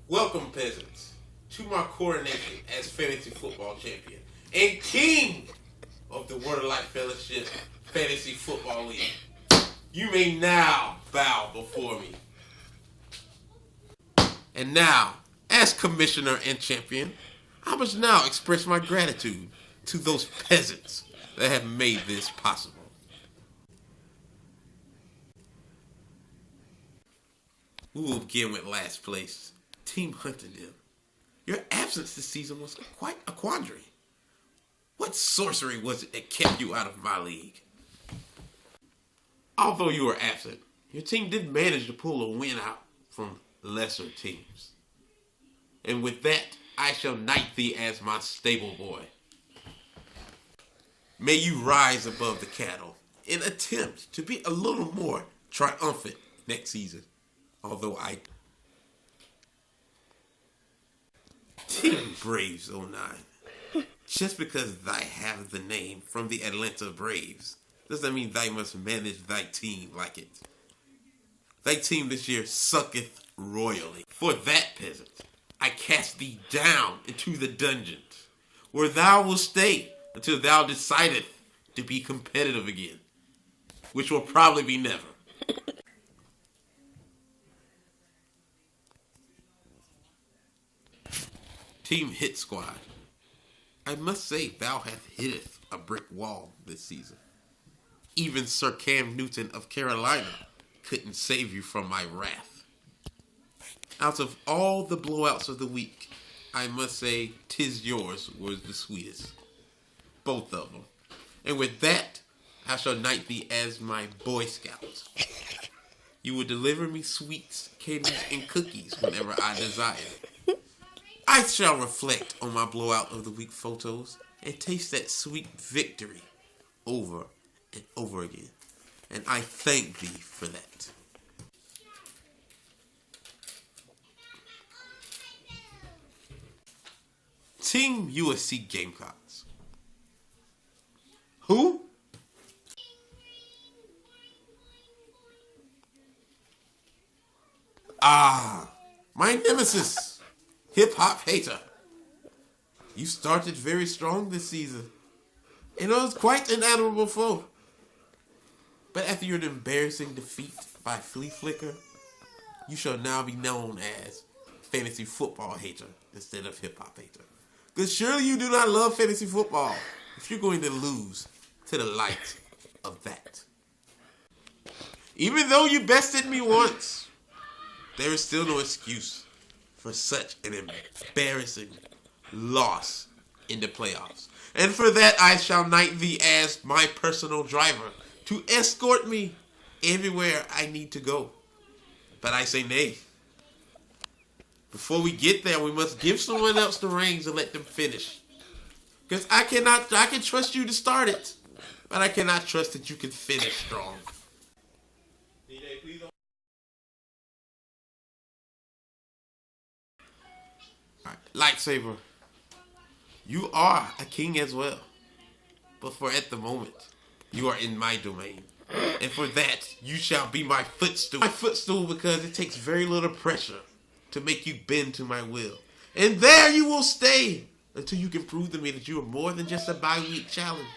Welcome, peasants, to my coronation as fantasy football champion and king of the Word of Life Fellowship Fantasy Football League. You may now bow before me. And now, as commissioner and champion, I must now express my gratitude to those peasants that have made this possible. We will begin with last place, Team Hunterdale. Your absence this season was quite a quandary. What sorcery was it that kept you out of my league? Although you were absent, your team did manage to pull a win out from lesser teams. And with that, I shall knight thee as my stable boy. May you rise above the cattle and attempt to be a little more triumphant next season. Although Team Braves 09. Just because thy have the name from the Atlanta Braves doesn't mean thy must manage thy team like it. Thy team this year sucketh royally. For that, peasant, I cast thee down into the dungeons, where thou wilt stay until thou decideth to be competitive again, which will probably be never. Team Hit Squad. I must say thou hast hitteth a brick wall this season. Even Sir Cam Newton of Carolina couldn't save you from my wrath. Out of all the blowouts of the week, I must say 'tis yours was the sweetest. Both of them. And with that, I shall knight thee as my Boy Scout. You will deliver me sweets, candies, and cookies whenever I desire. I shall reflect on my blowout of the week photos and taste that sweet victory over and over again. And I thank thee for that. Team USC Gamecocks. Who? My nemesis. Hip-hop hater. You started very strong this season, and it was quite an admirable foe. But after your embarrassing defeat by Flea Flicker, you shall now be known as fantasy football hater instead of hip-hop hater. Because surely you do not love fantasy football if you're going to lose to the likes of that. Even though you bested me once, there is still no excuse for such an embarrassing loss in the playoffs. And for that, I shall knight thee as my personal driver to escort me everywhere I need to go. But I say nay. Before we get there, we must give someone else the reins and let them finish. Because I can trust you to start it, but I cannot trust that you can finish strong. Lightsaber, you are a king as well. But for at the moment, you are in my domain. And for that, you shall be my footstool. My footstool because it takes very little pressure to make you bend to my will. And there you will stay until you can prove to me that you are more than just a bi-week challenge.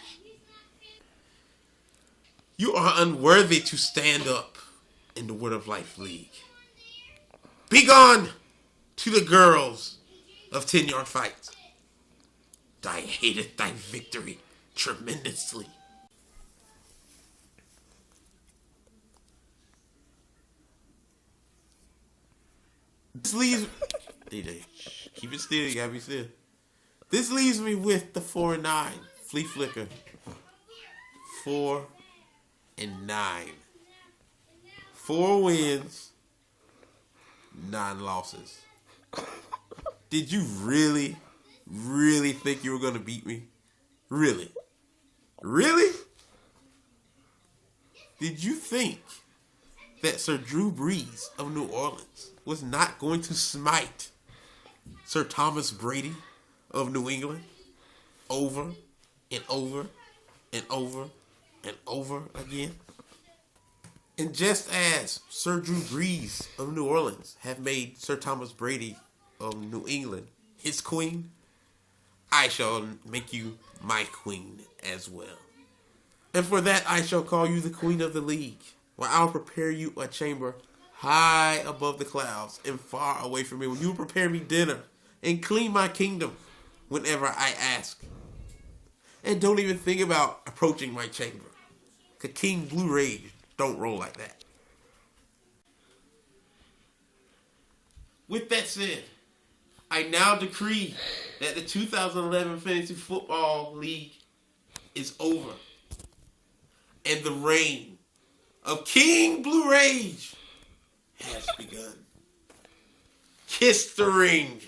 You are unworthy to stand up in the Word of Life League. Begone to the girls of 10-yard fights. I hated thy victory tremendously. This leaves DJ, keep it still, you gotta be still. This leaves me with the 4-9 Flea Flicker. 4-9. 4 wins, 9 losses. Did you really think you were going to beat me? Really? Really? Did you think that Sir Drew Brees of New Orleans was not going to smite Sir Thomas Brady of New England over and over and over and over again? And just as Sir Drew Brees of New Orleans have made Sir Thomas Brady of New England, his queen, I shall make you my queen as well. And for that I shall call you the queen of the league, where I'll prepare you a chamber high above the clouds and far away from me, when you prepare me dinner and clean my kingdom whenever I ask. And don't even think about approaching my chamber, because King Bluerage don't roll like that. With that said, I now decree that the 2011 Fantasy Football League is over, and the reign of King Bluerage has begun. Kiss the ring.